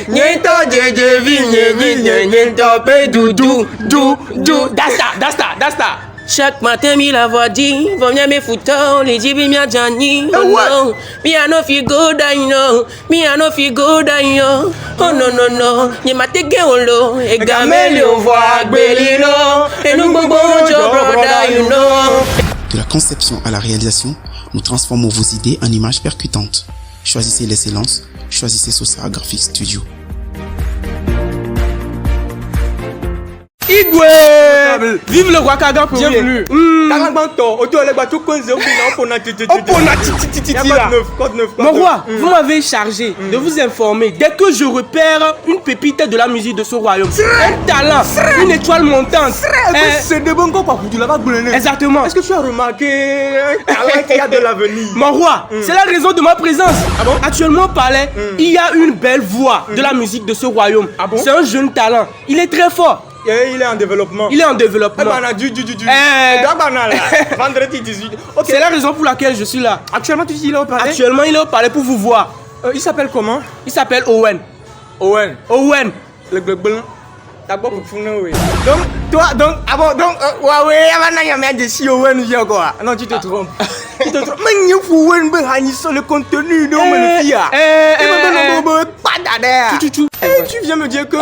Niento jeje vigne niento pe du. Dasta. Chaque matin, mi la voix dit, va venir me foutre, les jibi mi a Johnny. Oh no, me I no feel good, I know. Me I no feel good, I know. Oh no, ni ma te geolo, e gameli on voit belilo, et nous bobo jo brother, you know. De la conception à la réalisation, nous transformons vos idées en images percutantes. Choisissez l'excellence, choisissez Sosa Graphic Studio. Igwe! Vive le roi Kaga pour bienvenue. Mon roi, vous m'avez chargé de vous informer dès que je repère une pépite de la musique de ce royaume. Un talent, une étoile montante. C'est de bon quoi, tu l'as pas boulonné. Exactement. Est-ce que tu as remarqué un talent qui a de l'avenir? Mon roi, c'est la raison de ma présence. Ah bon? Actuellement au palais, il y a une belle voix de la musique de ce royaume. Ah bon? C'est un jeune talent. Il est très fort. Il est en développement. Il est en développement. Vendredi 18. Okay. C'est la raison pour laquelle je suis là. Actuellement, tu dis il est au palais? Actuellement, il est au palais pour vous voir. Il s'appelle comment? Il s'appelle Owen. Owen. Le blanc. D'abord pour fouiner, oui. Donc, toi, ouais, il y a un dessus Owen, viens quoi. Non, tu te trompes. Tu te trompes. Mais il faut Owen, sur le contenu de mon fille. Tu viens me dire que.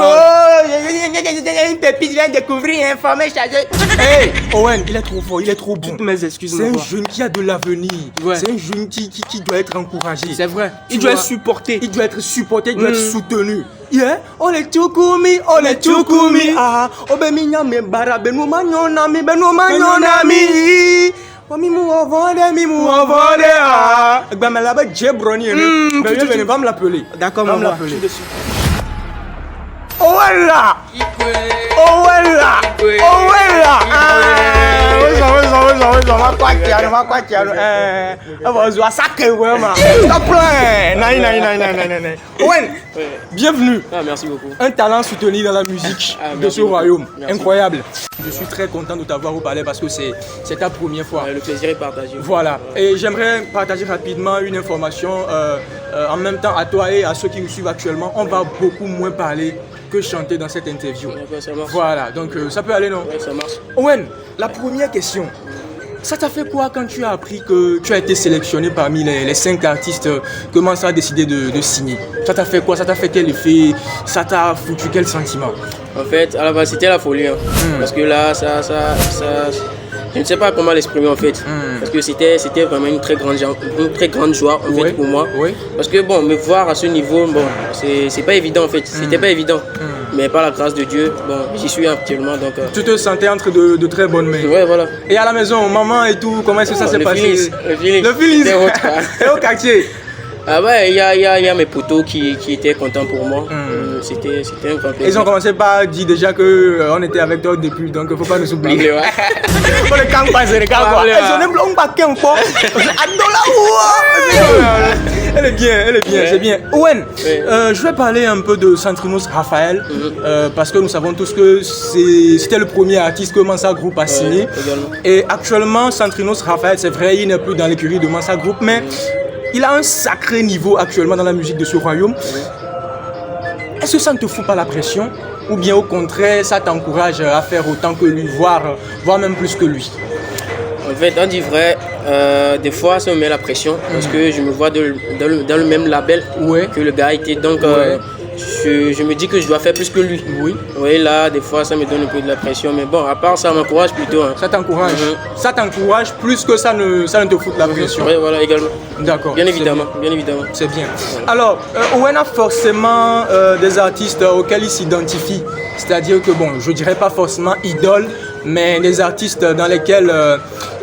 Une pépite vient découvrir, informer, charger. Hey, Owen, il est trop fort, il est trop bon. Toutes mes excuses, c'est un jeune qui a de l'avenir. Ouais. C'est un jeune qui doit être encouragé. C'est vrai. Il doit être supporté. Il doit être supporté, il doit être soutenu. Yeah, on est tukumi. Ah, obeminya me bara benu manyonami. Mi mou vende ah. Ben mais là-bas j'ai broni. Ben va me l'appeler. D'accord, on va l'appeler. Owen là. Owen, bienvenue. Merci beaucoup. Un talent soutenu dans la musique de ce royaume. Incroyable. Je suis très content de t'avoir au palais parce que c'est ta première fois. Le plaisir est partagé. Voilà. Et j'aimerais partager rapidement une information en même temps à toi et à ceux qui nous suivent actuellement. On va beaucoup moins parler que chanter dans cette interview. Ça marche. Voilà, donc ça peut aller, non? Ouais, ça marche. Owen, la première question. Ça t'a fait quoi quand tu as appris que tu as été sélectionné parmi les 5 artistes que Mansa a décidé de signer? Ça t'a fait quoi? Ça t'a fait quel effet? Ça t'a foutu quel sentiment? En fait, à la base, c'était la folie. Hein. Parce que là, je ne sais pas comment l'exprimer en fait. Parce que c'était vraiment une très grande joie en fait pour moi. Oui. Parce que bon, me voir à ce niveau, bon, c'est pas évident en fait. C'était pas évident. Mais par la grâce de Dieu, bon, j'y suis actuellement donc. Tu te sentais entre de très bonnes mains. Ouais, voilà. Et à la maison, maman et tout, comment est-ce que ça s'est passé? Le feeling. Et au quartier? Ah ouais, il y a mes potos qui étaient contents pour moi. C'était un grand plaisir. Ils ont commencé par dire déjà qu'on était avec toi depuis, donc il ne faut pas nous oublier. Pour les camps passés, les gars quoi. Elle est bien, c'est bien. Owen, je vais parler un peu de Centrinos Raphaël, parce que nous savons tous que c'était le premier artiste que Mansa Group a signé. Et actuellement, Centrinos Raphaël, c'est vrai, il n'est plus dans l'écurie de Mansa Group, mais il a un sacré niveau actuellement dans la musique de ce royaume. Est-ce que ça ne te fout pas la pression? Ou bien au contraire, ça t'encourage à faire autant que lui, voire même plus que lui? En fait, on dit vrai, des fois ça me met la pression parce que je me vois dans le même label que le gars était. Donc je me dis que je dois faire plus que lui. Oui, là, des fois ça me donne un peu de la pression. Mais bon, à part ça m'encourage plutôt. Hein. Ça t'encourage Ça t'encourage plus que ça ne te fout la pression. Oui, voilà, également. D'accord. Bien évidemment. C'est bien. Alors, Owen a forcément des artistes auxquels il s'identifie. C'est-à-dire que, bon, je dirais pas forcément idole, mais des artistes dans lesquels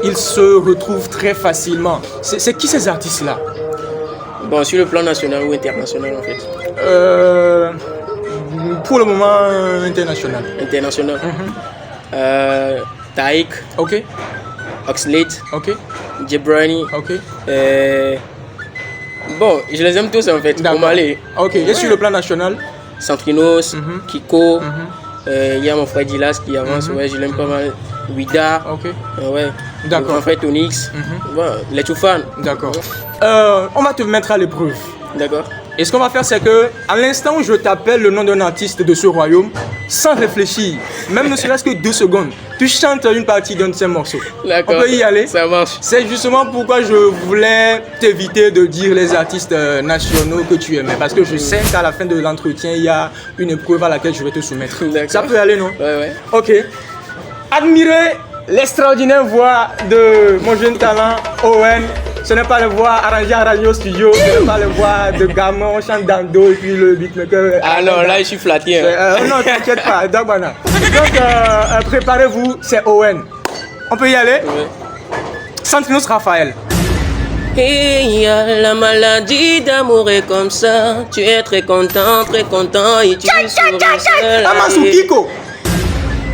il se retrouve très facilement. C'est qui ces artistes-là? Bon, sur le plan national ou international en fait? Pour le moment, international. International. Taïk. Ok. Oxlade. Ok. Jebrani. Ok. Bon, je les aime tous en fait. Pour m'aller. Ok. Et sur le plan national? Centrinos, Kiko. Il y a mon frère Dilas qui avance, je l'aime pas mal. Wida. Ok. Ouais. D'accord. Mon frère Tonix. Les tout fans. D'accord. On va te mettre à l'épreuve. D'accord. Et ce qu'on va faire, c'est que à l'instant où je t'appelle le nom d'un artiste de ce royaume, sans réfléchir, même ne serait-ce que 2 secondes, tu chantes une partie d'un de ces morceaux. D'accord. On peut y aller? Ça marche. C'est justement pourquoi je voulais t'éviter de dire les artistes nationaux que tu aimais. Parce que je sais qu'à la fin de l'entretien, il y a une épreuve à laquelle je vais te soumettre. Ça peut aller, non? Ouais. Ok. Admirez l'extraordinaire voix de mon jeune talent, Owen. Ce n'est pas la voix arrangée à Radio Studio, ce n'est pas la voix de gamin, on chante dans le dos et puis le beatmaker. Ah non, là je suis flatté. Non, t'inquiète pas, Dagwana. Donc, préparez-vous, c'est Owen. On peut y aller? Ouais. Santrinos Raphaël. Hey, la maladie d'amour est comme ça. Tu es très content et tu souris. Amasu Kiko.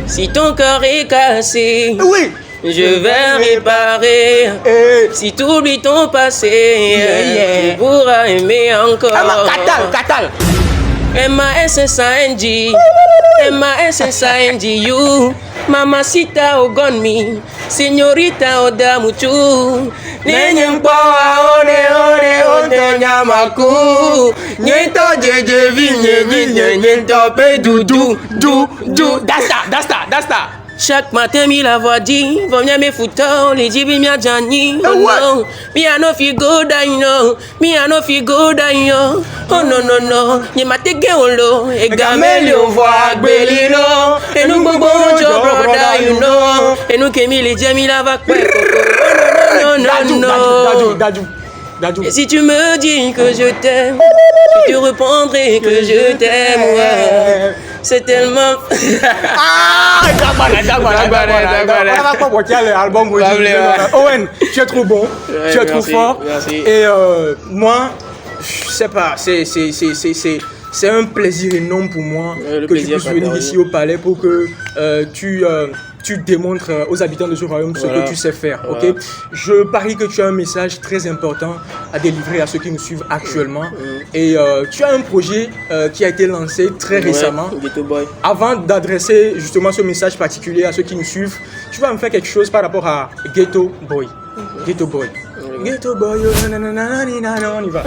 Si ton cœur est cassé, Oui. je vais réparer. Si tu oublies ton passé, tu pourras aimer encore. Katal. M-A-S-S-A-N-G M-A-S-S-A-N-G-U Mamacita ogonmi Señorita odamuchu Nenyempoa one nyamaku Nyento jeje vinye nyento pe du. That's that. Chaque matin, mi la voix dit, va venir me foutre, les jibi mi a jani. Oh no, me I no feel good, I know. Me I no feel good, I know. Oh no, ni matege olo, e gameli on voit gbelilo. E nou gbogbo jo brother, you know. E nou kemi le jemi la va kwe koko. No. Dadju. Et si tu me dis que je t'aime, je te répondrai que je t'aime, ouais. C'est tellement... Owen, tu es trop bon, tu es trop fort. Merci. Et moi, je sais pas, c'est un plaisir énorme pour moi que tu puisses venir ici au palais pour que tu démontres aux habitants de ce royaume ce que tu sais faire. Okay? Je parie que tu as un message très important à délivrer à ceux qui nous suivent actuellement. Et tu as un projet qui a été lancé très récemment. Ghetto Boy. Avant d'adresser justement ce message particulier à ceux qui nous suivent, tu vas me faire quelque chose par rapport à Ghetto Boy. Ghetto Boy, on y va.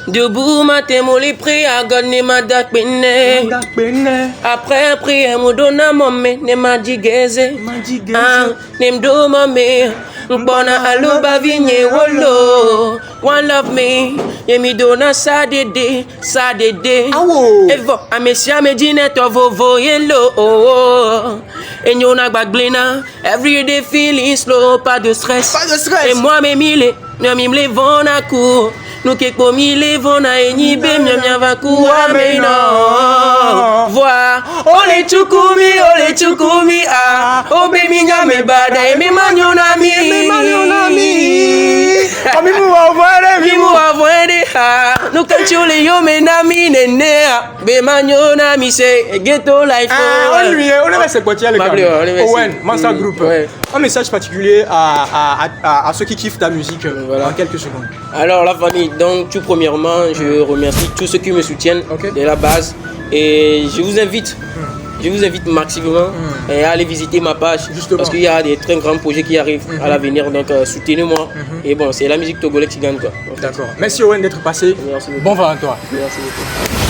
Debout, matin, mon les pré à gagner ma dak bene. Après, prière, mon donna mon ne m'a dit gaze. Nem do mame. Bona aluba vigne wolo. One love me. Yemi donna sa dede. Evo, amesia me dine to vovo yellow. And you na back blina. Every day feeling slow, pas de stress. Et moi, mes mille, ne m'y vont à court. Nous qui commis les vents na enibe mia va kuwa meno voir ole chukumi ah obe minya me bada me manyonami Mimu avoire ah nous kanchule yo me nami nene be manyonami c'est ghetto life on est c'est quoi tu as le Owen Mansa Group. Un message particulier à ceux qui kiffent ta musique en quelques secondes. Alors la famille, donc tout premièrement, je remercie tous ceux qui me soutiennent de la base et je vous invite massivement à aller visiter ma page parce qu'il y a des très grands projets qui arrivent à l'avenir, donc soutenez-moi et bon, c'est la musique togolaise qui gagne quoi. D'accord. Merci Owen d'être passé. Merci beaucoup. Bon vent à toi. Merci beaucoup.